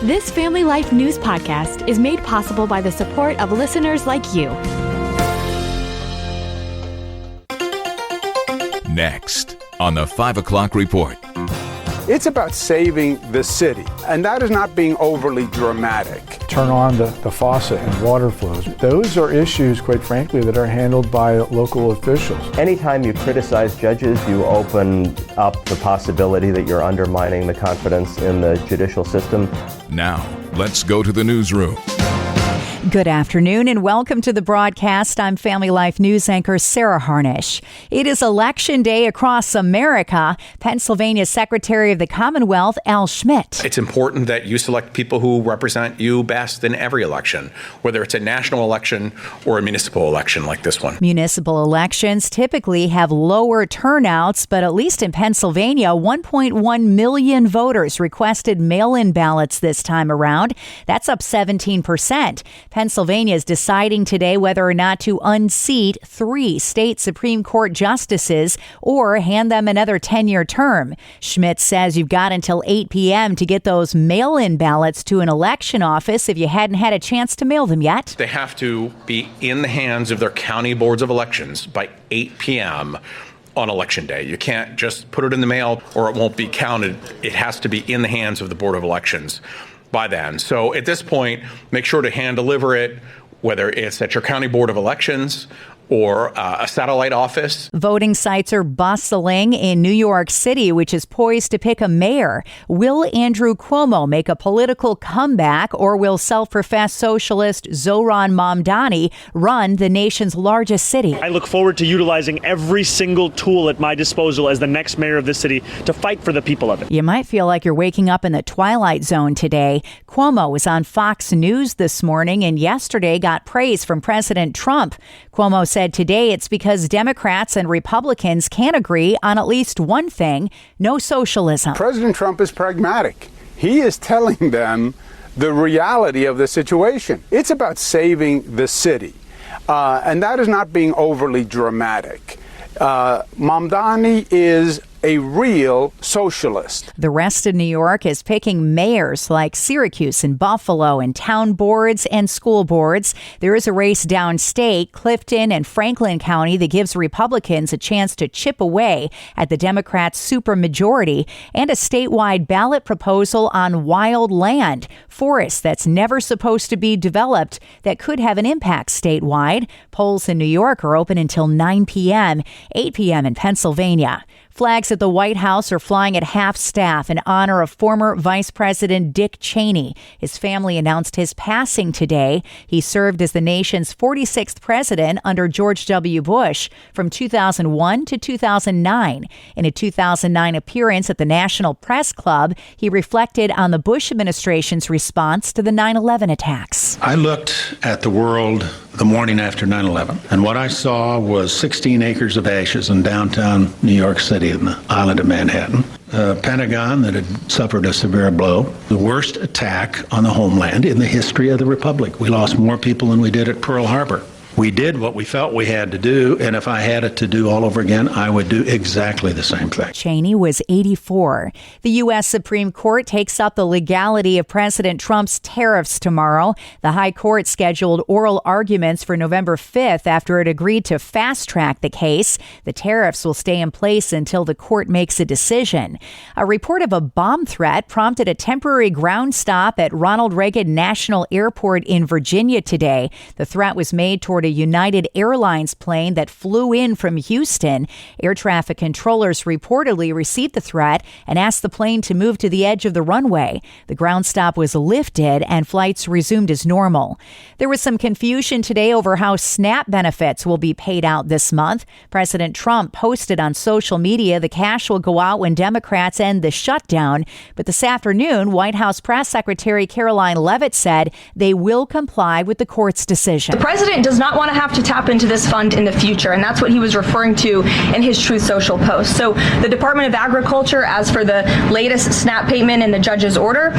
This Family Life News podcast is made possible by the support of listeners like you. Next on the 5 o'clock report. It's about saving the city, and that is not being overly dramatic. Turn on the faucet and water flows. Those are issues, quite frankly, that are handled by local officials. Anytime you criticize judges, you open up the possibility that you're undermining the confidence in the judicial system. Now, let's go to the newsroom. Good afternoon and welcome to the broadcast. I'm Family Life News anchor Sarah Harnish. It is Election Day across America. Pennsylvania Secretary of the Commonwealth, Al Schmidt. It's important that you select people who represent you best in every election, whether it's a national election or a municipal election like this one. Municipal elections typically have lower turnouts, but at least in Pennsylvania, 1.1 million voters requested mail-in ballots this time around. That's up 17%. Pennsylvania is deciding today whether or not to unseat 3 state Supreme Court justices or hand them another 10-year term. Schmidt says you've got until 8 p.m. to get those mail-in ballots to an election office if you hadn't had a chance to mail them yet. They have to be in the hands of their county boards of elections by 8 p.m. on Election Day. You can't just put it in the mail or it won't be counted. It has to be in the hands of the Board of Elections by then. So at this point, make sure to hand deliver it, whether it's at your county board of elections or a satellite office. Voting sites are bustling in New York City, which is poised to pick a mayor. Will Andrew Cuomo make a political comeback, or will self-professed socialist Zohran Mamdani run the nation's largest city? I look forward to utilizing every single tool at my disposal as the next mayor of this city to fight for the people of it. You might feel like you're waking up in the twilight zone today. Cuomo was on Fox News this morning and yesterday got praise from President Trump. Cuomo said today it's because Democrats and Republicans can't agree on at least one thing: no socialism. President Trump is pragmatic. He is telling them the reality of the situation. It's about saving the city, and that is not being overly dramatic. Mamdani is a real socialist. The rest of New York is picking mayors like Syracuse and Buffalo and town boards and school boards. There is a race downstate, Clifton and Franklin County, that gives Republicans a chance to chip away at the Democrats' supermajority, and a statewide ballot proposal on wild land, forest that's never supposed to be developed that could have an impact statewide. Polls in New York are open until 9 p.m., 8 p.m. in Pennsylvania. Flags at the White House are flying at half-staff in honor of former Vice President Dick Cheney. His family announced his passing today. He served as the nation's 46th president under George W. Bush from 2001 to 2009. In a 2009 appearance at the National Press Club, he reflected on the Bush administration's response to the 9/11 attacks. I looked at the world the morning after 9/11, and what I saw was 16 acres of ashes in downtown New York City in the island of Manhattan, a Pentagon that had suffered a severe blow, the worst attack on the homeland in the history of the Republic. We lost more people than we did at Pearl Harbor. We did what we felt we had to do, and if I had it to do all over again, I would do exactly the same thing. Cheney was 84. The U.S. Supreme Court takes up the legality of President Trump's tariffs tomorrow. The High Court scheduled oral arguments for November 5th after it agreed to fast-track the case. The tariffs will stay in place until the court makes a decision. A report of a bomb threat prompted a temporary ground stop at Ronald Reagan National Airport in Virginia today. The threat was made toward a United Airlines plane that flew in from Houston. Air traffic controllers reportedly received the threat and asked the plane to move to the edge of the runway. The ground stop was lifted and flights resumed as normal. There was some confusion today over how SNAP benefits will be paid out this month. President Trump posted on social media the cash will go out when Democrats end the shutdown. But this afternoon, White House Press Secretary Caroline Leavitt said they will comply with the court's decision. The president does not want to have to tap into this fund in the future, and that's what he was referring to in his Truth Social post. So the Department of Agriculture, as for the latest SNAP payment in the judge's order,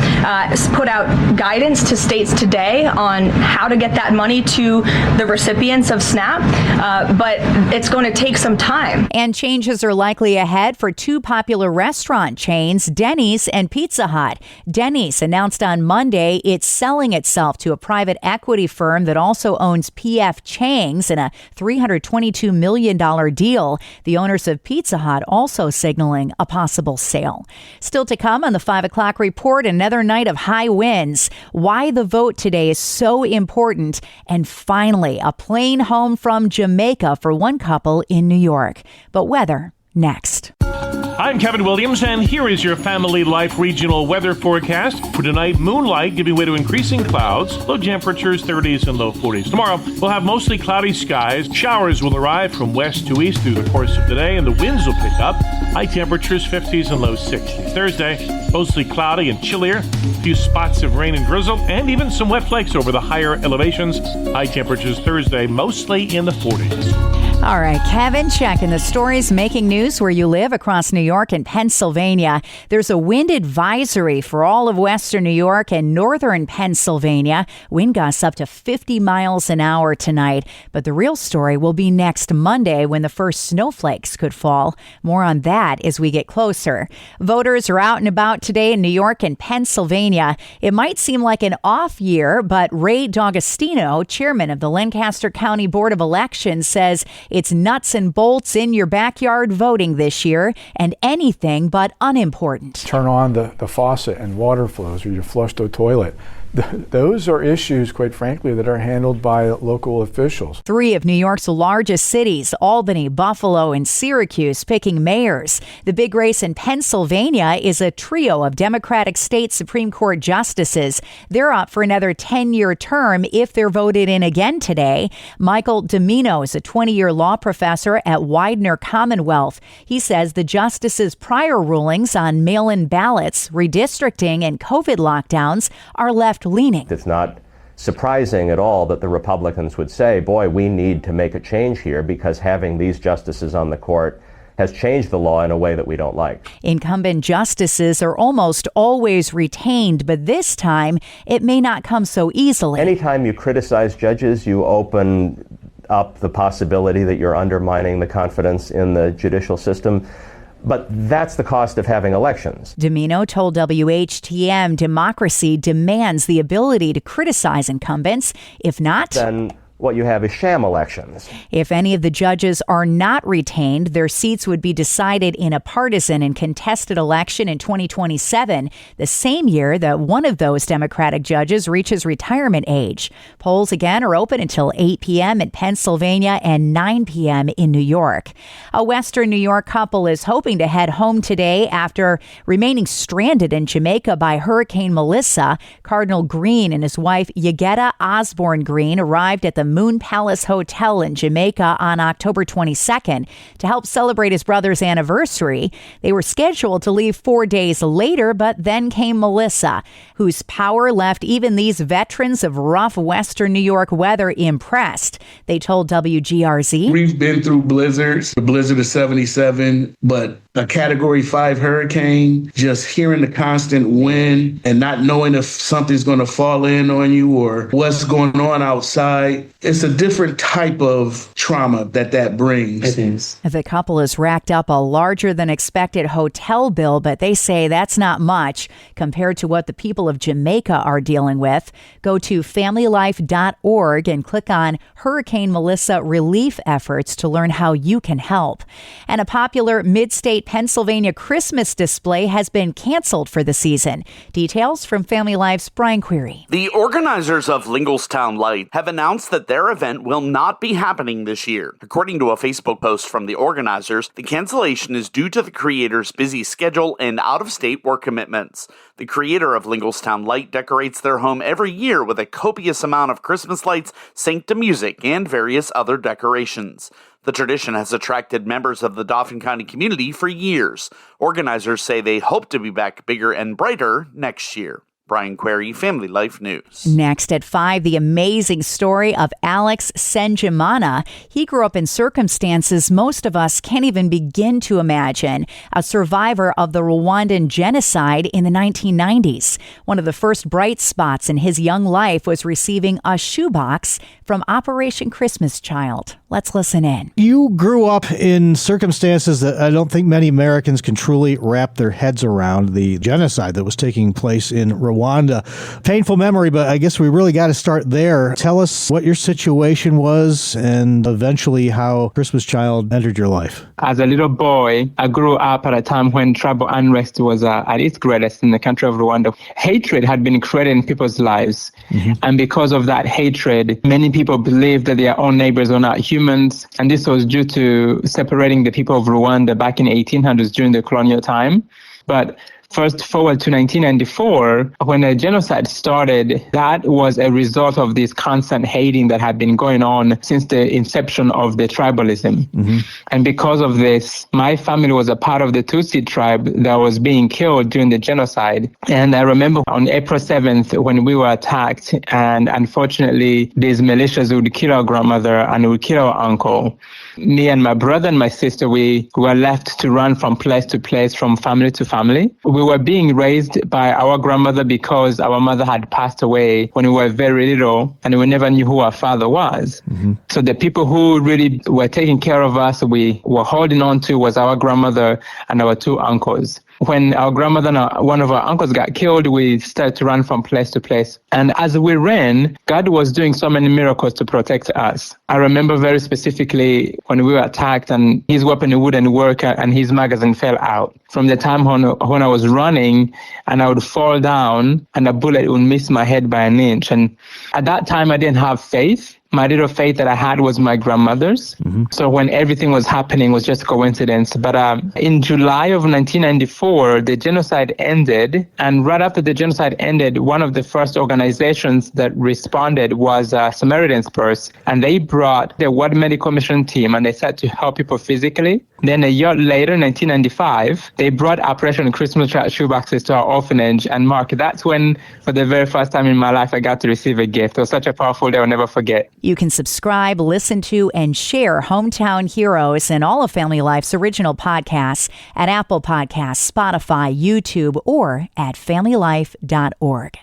put out guidance to states today on how to get that money to the recipients of SNAP, but it's going to take some time. And changes are likely ahead for two popular restaurant chains, Denny's and Pizza Hut. Denny's announced on Monday it's selling itself to a private equity firm that also owns P.F. Chang's in a $322 million deal. The owners of Pizza Hut also signaling a possible sale. Still to come on the 5 o'clock report, another night of high winds, why the vote today is so important, and finally, a plane home from Jamaica for one couple in New York. But weather, next. I'm Kevin Williams, and here is your Family Life regional weather forecast. For tonight, moonlight giving way to increasing clouds, low temperatures 30s and low 40s. Tomorrow, we'll have mostly cloudy skies. Showers will arrive from west to east through the course of the day, and the winds will pick up. High temperatures 50s and low 60s. Thursday, mostly cloudy and chillier. A few spots of rain and drizzle, and even some wet flakes over the higher elevations. High temperatures Thursday, mostly in the 40s. All right, Kevin, checking the stories making news where you live across New York and Pennsylvania. There's a wind advisory for all of western New York and northern Pennsylvania. Wind gusts up to 50 miles an hour tonight. But the real story will be next Monday when the first snowflakes could fall. More on that as we get closer. Voters are out and about today in New York and Pennsylvania. It might seem like an off year, but Ray D'Agostino, chairman of the Lancaster County Board of Elections, says it's nuts and bolts in your backyard voting this year, and anything but unimportant. Turn on the faucet and water flows, or you flush the toilet. Those are issues, quite frankly, that are handled by local officials. 3 of New York's largest cities, Albany, Buffalo, and Syracuse, picking mayors. The big race in Pennsylvania is a trio of Democratic state Supreme Court justices. They're up for another 10-year term if they're voted in again today. Michael Domino is a 20-year law professor at Widener Commonwealth. He says the justices' prior rulings on mail-in ballots, redistricting, and COVID lockdowns are left-leaning. It's not surprising at all that the Republicans would say, boy, we need to make a change here because having these justices on the court has changed the law in a way that we don't like. Incumbent justices are almost always retained, but this time it may not come so easily. Anytime you criticize judges, you open up the possibility that you're undermining the confidence in the judicial system. But that's the cost of having elections. Domino told WHTM democracy demands the ability to criticize incumbents. If not, then what you have is sham elections. If any of the judges are not retained, their seats would be decided in a partisan and contested election in 2027, the same year that one of those Democratic judges reaches retirement age. Polls again are open until 8 p.m. in Pennsylvania and 9 p.m. in New York. A Western New York couple is hoping to head home today after remaining stranded in Jamaica by Hurricane Melissa. Cardinal Green and his wife, Yagetta Osborne Green, arrived at the Moon Palace Hotel in Jamaica on October 22nd to help celebrate his brother's anniversary. They were scheduled to leave 4 days later, but then came Melissa, whose power left even these veterans of rough Western New York weather impressed. They told WGRZ, "We've been through blizzards, the blizzard of 77, but a Category 5 hurricane, just hearing the constant wind and not knowing if something's going to fall in on you or what's going on outside, it's a different type of trauma that brings." It is. The couple has racked up a larger than expected hotel bill, but they say that's not much compared to what the people of Jamaica are dealing with. Go to familylife.org and click on Hurricane Melissa relief efforts to learn how you can help. And a popular mid-state Pennsylvania Christmas display has been canceled for the season. Details from Family Life's Brian Query. The organizers of Linglestown Light have announced that their event will not be happening this year. According to a Facebook post from the organizers, the cancellation is due to the creators' busy schedule and out-of-state work commitments. The creator of Linglestown Light decorates their home every year with a copious amount of Christmas lights synced to music and various other decorations. The tradition has attracted members of the Dauphin County community for years. Organizers say they hope to be back bigger and brighter next year. Brian Query, Family Life News. Next at 5, the amazing story of Alex Senjimana. He grew up in circumstances most of us can't even begin to imagine. A survivor of the Rwandan genocide in the 1990s. One of the first bright spots in his young life was receiving a shoebox from Operation Christmas Child. Let's listen in. You grew up in circumstances that I don't think many Americans can truly wrap their heads around. The genocide that was taking place in Rwanda. Painful memory, but I guess we really got to start there. Tell us what your situation was and eventually how Christmas Child entered your life. As a little boy, I grew up at a time when tribal unrest was at its greatest in the country of Rwanda. Hatred had been created in people's lives. And because of that hatred, many people believed that their own neighbors were not humans. And this was due to separating the people of Rwanda back in the 1800s during the colonial time. But fast forward to 1994, when the genocide started, that was a result of this constant hating that had been going on since the inception of the tribalism. And because of this, my family was a part of the Tutsi tribe that was being killed during the genocide. And I remember on April 7th when we were attacked, and unfortunately, these militias would kill our grandmother and would kill our uncle. Me and my brother and my sister, we were left to run from place to place, from family to family. We were being raised by our grandmother because our mother had passed away when we were very little and we never knew who our father was. So the people who really were taking care of us, we were holding on to, was our grandmother and our 2 uncles. When our grandmother and one of our uncles got killed, we started to run from place to place. And as we ran, God was doing so many miracles to protect us. I remember very specifically when we were attacked and his weapon wouldn't work and his magazine fell out. From the time when I was running and I would fall down and a bullet would miss my head by an inch. And at that time, I didn't have faith. My little faith that I had was my grandmother's. So when everything was happening, it was just coincidence. But in July of 1994, the genocide ended. And right after the genocide ended, one of the first organizations that responded was Samaritan's Purse. And they brought the World Medical Mission team and they said to help people physically. Then a year later, 1995, they brought Operation Christmas Child shoeboxes to our orphanage. And Mark, that's when, for the very first time in my life, I got to receive a gift. It was such a powerful day I'll never forget. You can subscribe, listen to, and share Hometown Heroes and all of Family Life's original podcasts at Apple Podcasts, Spotify, YouTube, or at familylife.org.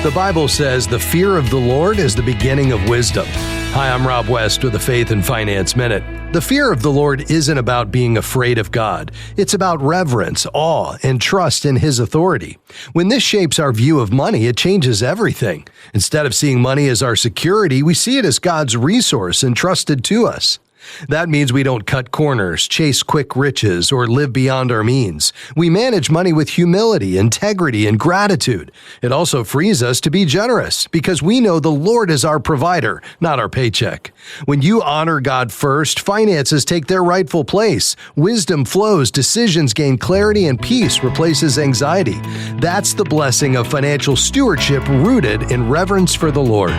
The Bible says the fear of the Lord is the beginning of wisdom. Hi, I'm Rob West with the Faith and Finance Minute. The fear of the Lord isn't about being afraid of God. It's about reverence, awe, and trust in His authority. When this shapes our view of money, it changes everything. Instead of seeing money as our security, we see it as God's resource entrusted to us. That means we don't cut corners, chase quick riches, or live beyond our means. We manage money with humility, integrity, and gratitude. It also frees us to be generous because we know the Lord is our provider, not our paycheck. When you honor God first, finances take their rightful place. Wisdom flows, decisions gain clarity, and peace replaces anxiety. That's the blessing of financial stewardship rooted in reverence for the Lord.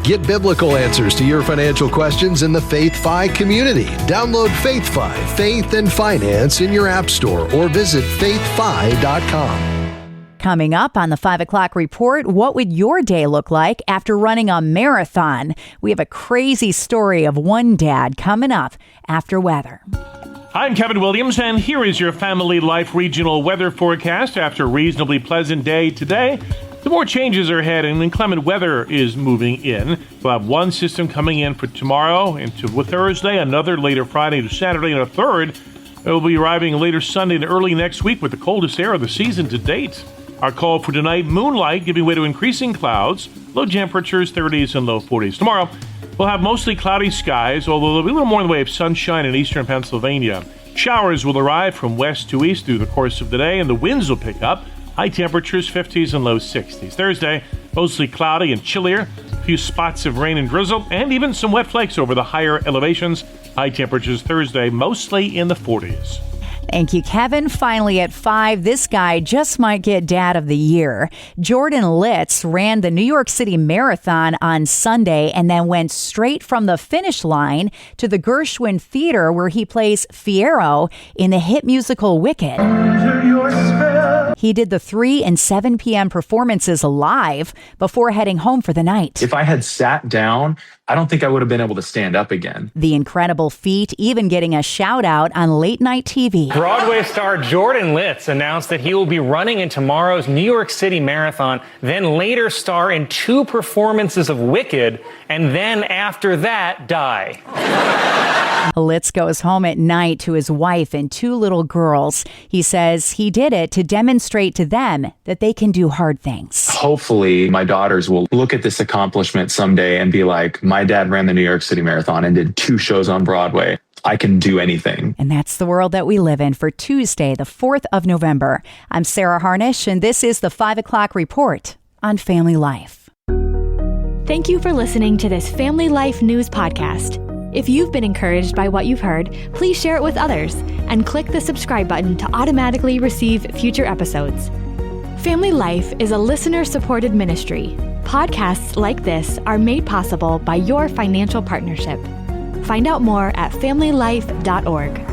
Get biblical answers to your financial questions in the Faith Fi community. Download Faith Fi, Faith and Finance in your app store or visit faithfi.com. Coming up on the 5 o'clock report, what would your day look like after running a marathon? We have a crazy story of one dad coming up after weather. I'm Kevin Williams, and here is your Family Life regional weather forecast after a reasonably pleasant day today. The more changes are ahead, and inclement weather is moving in. We'll have one system coming in for tomorrow into Thursday, another later Friday to Saturday, and a third will be arriving later Sunday and early next week with the coldest air of the season to date. Our call for tonight, moonlight giving way to increasing clouds, low temperatures 30s and low 40s. Tomorrow, we'll have mostly cloudy skies, although there'll be a little more in the way of sunshine in eastern Pennsylvania. Showers will arrive from west to east through the course of the day, and the winds will pick up. High temperatures, 50s and low 60s. Thursday, mostly cloudy and chillier. A few spots of rain and drizzle, and even some wet flakes over the higher elevations. High temperatures Thursday, mostly in the 40s. Thank you, Kevin. Finally at 5, this guy just might get Dad of the Year. Jordan Litz ran the New York City Marathon on Sunday and then went straight from the finish line to the Gershwin Theater where he plays Fiyero in the hit musical Wicked. He did the 3 and 7 p.m. performances live before heading home for the night. If I had sat down, I don't think I would have been able to stand up again. The incredible feat even getting a shout out on late night TV. Broadway star Jordan Litz announced that he will be running in tomorrow's New York City Marathon, then later star in 2 performances of Wicked, and then after that, die. Litz goes home at night to his wife and 2 little girls. He says he did it to demonstrate to them that they can do hard things. Hopefully, my daughters will look at this accomplishment someday and be like, my dad ran the New York City Marathon and did 2 shows on Broadway. I can do anything. And that's the world that we live in for Tuesday, the 4th of November. I'm Sarah Harnish, and this is the 5 o'clock report on Family Life. Thank you for listening to this Family Life News podcast. If you've been encouraged by what you've heard, please share it with others and click the subscribe button to automatically receive future episodes. Family Life is a listener-supported ministry. Podcasts like this are made possible by your financial partnership. Find out more at familylife.org.